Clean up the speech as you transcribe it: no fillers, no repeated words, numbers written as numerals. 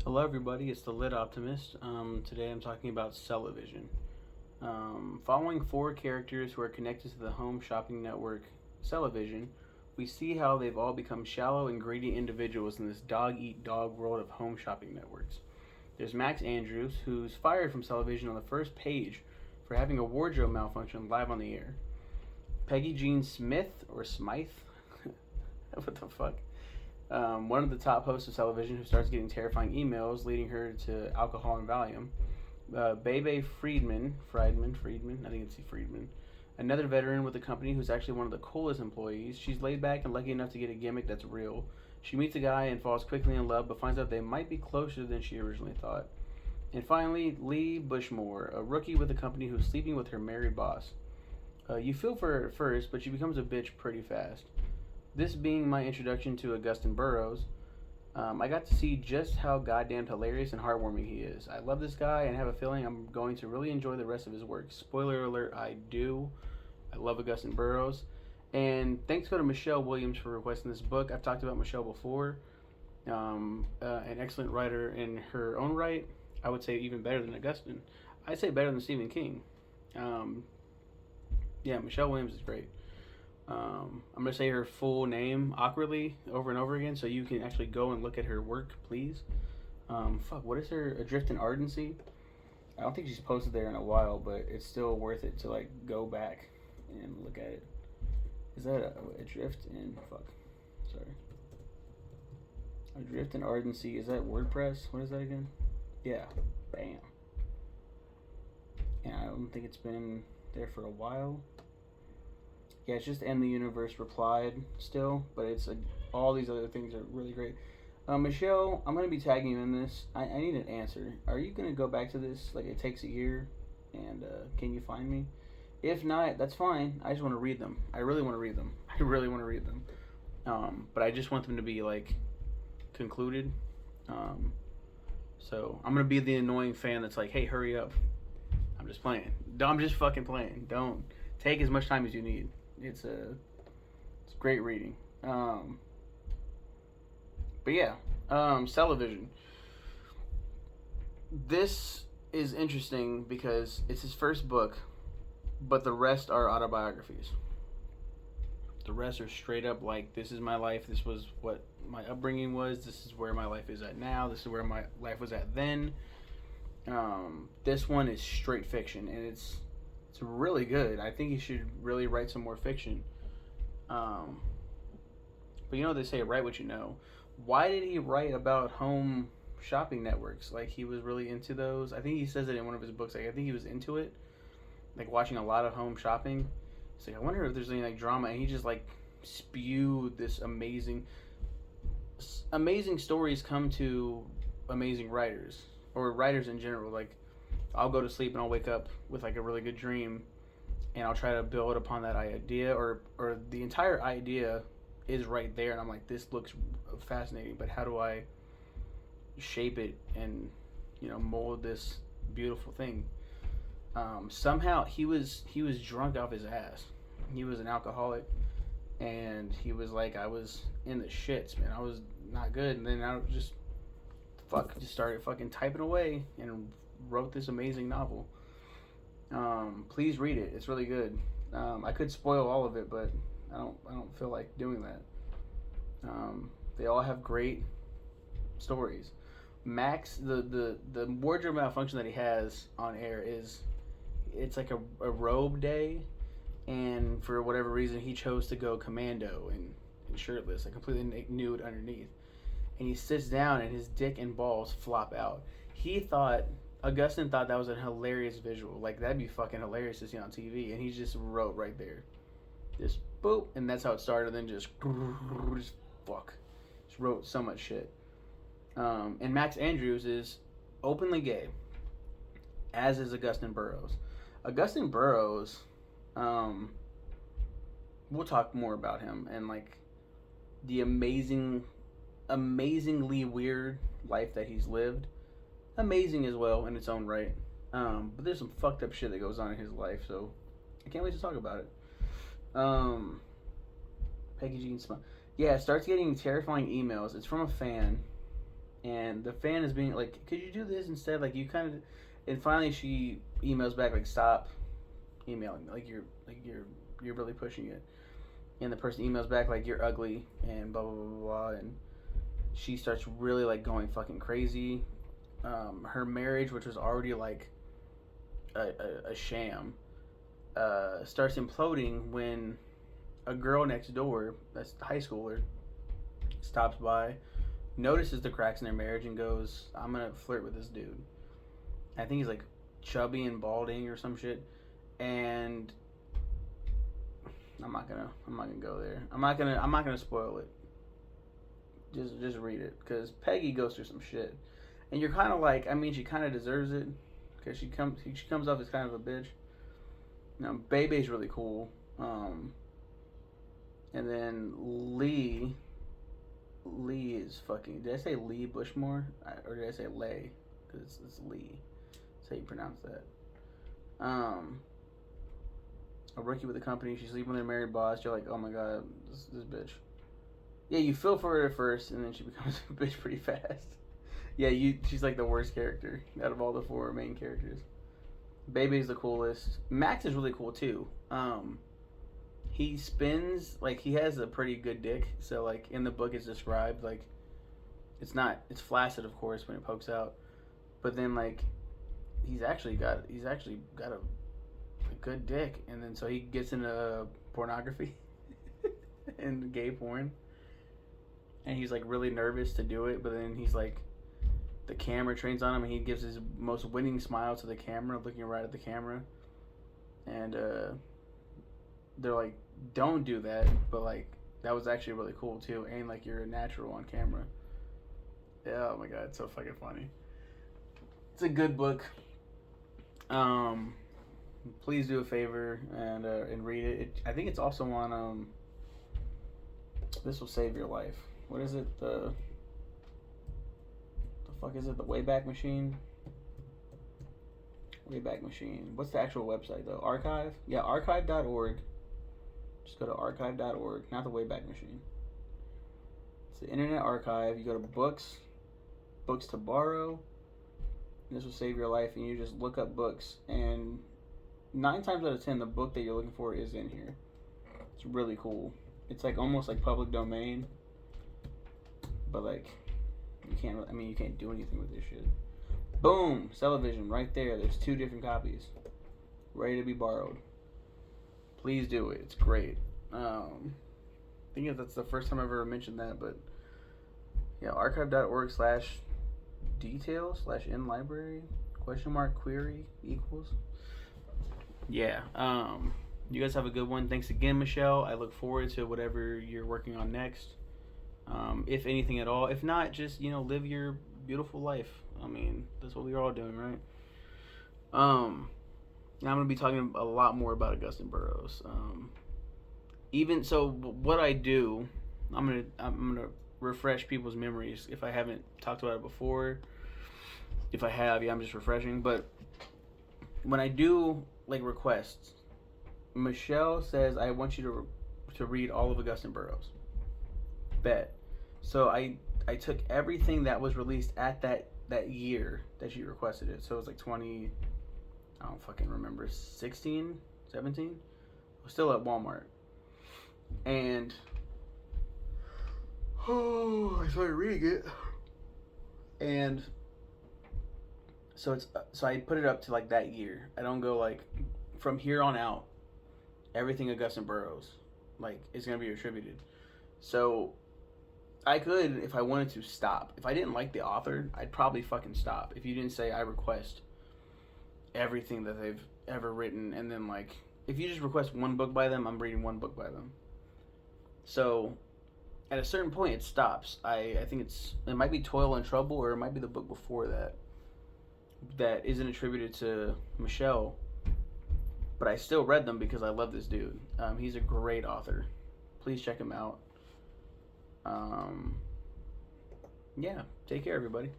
Hello, everybody. It's the Lit Optimist. Today I'm talking about sellevision. Following four characters who are connected to the home shopping network sellevision, we see how they've all become shallow and greedy individuals in this dog eat dog world of home shopping networks. There's Max Andrews, who's fired from sellevision on the first page for having a wardrobe malfunction live on the air. Peggy Jean Smith, or Smythe? What the fuck? One of the top hosts of television who starts getting terrifying emails leading her to alcohol and Valium. Bebe Friedman, I think it's Friedman, another veteran with the company who's actually one of the coolest employees. She's laid back and lucky enough to get a gimmick that's real. She meets a guy and falls quickly in love, but finds out they might be closer than she originally thought. And finally, Lee Bushmore, a rookie with the company who's sleeping with her married boss. You feel for her at first, but she becomes a bitch pretty fast. This being my introduction to Augustin Burroughs, I got to see just how goddamn hilarious and heartwarming he is. I love this guy and have a feeling I'm going to really enjoy the rest of his work. Spoiler alert, I do. I love Augustin Burroughs. And thanks go to Michelle Williams for requesting this book. I've talked about Michelle before. An excellent writer in her own right. I would say even better than Augustin. I'd say better than Stephen King. Um, yeah, Michelle Williams is great. I'm gonna say her full name awkwardly over and over again, so you can actually go and look at her work, please. What is her Adrift in Ardency? I don't think she's posted there in a while, but it's still worth it to like go back and look at it. Is that Adrift in Sorry, Adrift in Ardency. Is that WordPress? What is that again? Yeah, bam. And I don't think it's been there for a while. Yeah, it's just End the Universe replied still, but it's all these other things are really great. Michelle, I'm gonna be tagging you in this. I need an answer. Are you gonna go back to this? Like it takes a year, and can you find me? If not, that's fine. I just want to read them. I really want to read them. I really want to read them. But I just want them to be like concluded. Um, so I'm gonna be the annoying fan that's like, hey, hurry up. I'm just playing. I'm just fucking playing. Don't take as much time as you need. It's great reading. But yeah, Sellevision. This is interesting because it's his first book, but the rest are autobiographies. The rest are straight up like, this is my life. This was what my upbringing was. This is where my life is at now. This is where my life was at then. This one is straight fiction, and it's really good. I think he should really write some more fiction. Um, but you know they say write what you know. Why did he write about home shopping networks? Like he was really into those. I think he says it in one of his books. Like I think he was into it, like watching a lot of home shopping. It's like I wonder if there's any like drama, and he just like spewed this amazing stories come to amazing writers or writers in general. Like I'll go to sleep and I'll wake up with like a really good dream, and I'll try to build upon that idea, or the entire idea is right there, and I'm like, this looks fascinating, but how do I shape it and mold this beautiful thing? Somehow he was drunk off his ass. He was an alcoholic, and he was like, I was in the shits, man. I was not good, and then I just started fucking typing away and wrote this amazing novel. Please read it. It's really good. I could spoil all of it, but I don't feel like doing that. They all have great stories. Max, the wardrobe malfunction that he has on air is, it's like a robe day, and for whatever reason he chose to go commando and shirtless, like completely nude underneath, and he sits down and his dick and balls flop out. Augustine thought that was a hilarious visual. Like that'd be fucking hilarious to see on TV, and he just wrote right there, just boop, and that's how it started. And then just fuck, just wrote so much shit. And Max Andrews is openly gay, as is Augustin Burroughs. Augustin Burroughs, we'll talk more about him and like the amazingly weird life that he's lived. Amazing as well in its own right. But there's some fucked up shit that goes on in his life, so I can't wait to talk about it. Peggy Jean Smith. Yeah, starts getting terrifying emails. It's from a fan, and the fan is being like, could you do this instead? Like you kind of, and finally she emails back like, stop emailing me, like you're really pushing it. And the person emails back like, you're ugly and blah blah blah blah, and she starts really like going fucking crazy. Her marriage, which was already like a sham, starts imploding when a girl next door, that's the high schooler, stops by, notices the cracks in their marriage, and goes, I'm gonna flirt with this dude. I think he's like chubby and balding or some shit. And I'm not gonna go there. I'm not gonna spoil it. Just read it, because Peggy goes through some shit, and you're kind of like, I mean, she kind of deserves it, because she comes off as kind of a bitch. Bebe's really cool. And then Lee is fucking. Did I say Lee Bushmore, or did I say Lay? Because it's Lee. That's how you pronounce that. A rookie with the company. She's sleeping with her married boss. You're like, oh my god, this bitch. Yeah, you feel for her at first, and then she becomes a bitch pretty fast. Yeah, she's like the worst character out of all the 4 main characters. Bebe's the coolest. Max is really cool too. He spins, like, he has a pretty good dick. So like in the book it's described like it's flaccid, of course, when it pokes out. But then like he's actually got a good dick, and then so he gets into pornography and gay porn. And he's like really nervous to do it, but then he's like, the camera trains on him, and he gives his most winning smile to the camera, looking right at the camera. And they're like, don't do that, but like that was actually really cool too, and like you're a natural on camera. Yeah, oh my god, it's so fucking funny. It's a good book. Please do a favor and read it. I think it's also on This Will Save Your Life. What is it? The fuck is it? The Wayback Machine? Wayback Machine. What's the actual website though? Archive? Yeah, archive.org. Just go to archive.org, not the Wayback Machine. It's the Internet Archive. You go to books to borrow. This Will Save Your Life, and you just look up books, and 9 times out of 10, the book that you're looking for is in here. It's really cool. It's like almost like public domain, but like you can't do anything with this shit. Boom, sellevision right there. There's 2 different copies, ready to be borrowed. Please do it. It's great. I think that's the first time I've ever mentioned that, but yeah, archive.org/details/in-library ?query equals. Yeah. You guys have a good one. Thanks again, Michelle. I look forward to whatever you're working on next. If anything at all. If not, just, live your beautiful life. I mean, that's what we're all doing, right? Now I'm going to be talking a lot more about Augustine Burroughs. Even so, what I do, I'm gonna refresh people's memories if I haven't talked about it before. If I have, yeah, I'm just refreshing. But when I do like requests, Michelle says, I want you to read all of Augustine Burroughs. Bet. So I took everything that was released at that year that she requested it. So it was like 20, I don't fucking remember, 16, 17? I was still at Walmart. And I started reading it. And so I put it up to like that year. I don't go like from here on out, everything Augustine Burroughs like is gonna be attributed. So I could, if I wanted to, stop. If I didn't like the author, I'd probably fucking stop. If you didn't say I request everything that they've ever written, and then like if you just request one book by them, I'm reading one book by them. So at a certain point it stops. I think it might be Toil and Trouble, or it might be the book before that isn't attributed to Michelle, but I still read them because I love this dude. He's a great author. Please check him out. Yeah, take care, everybody.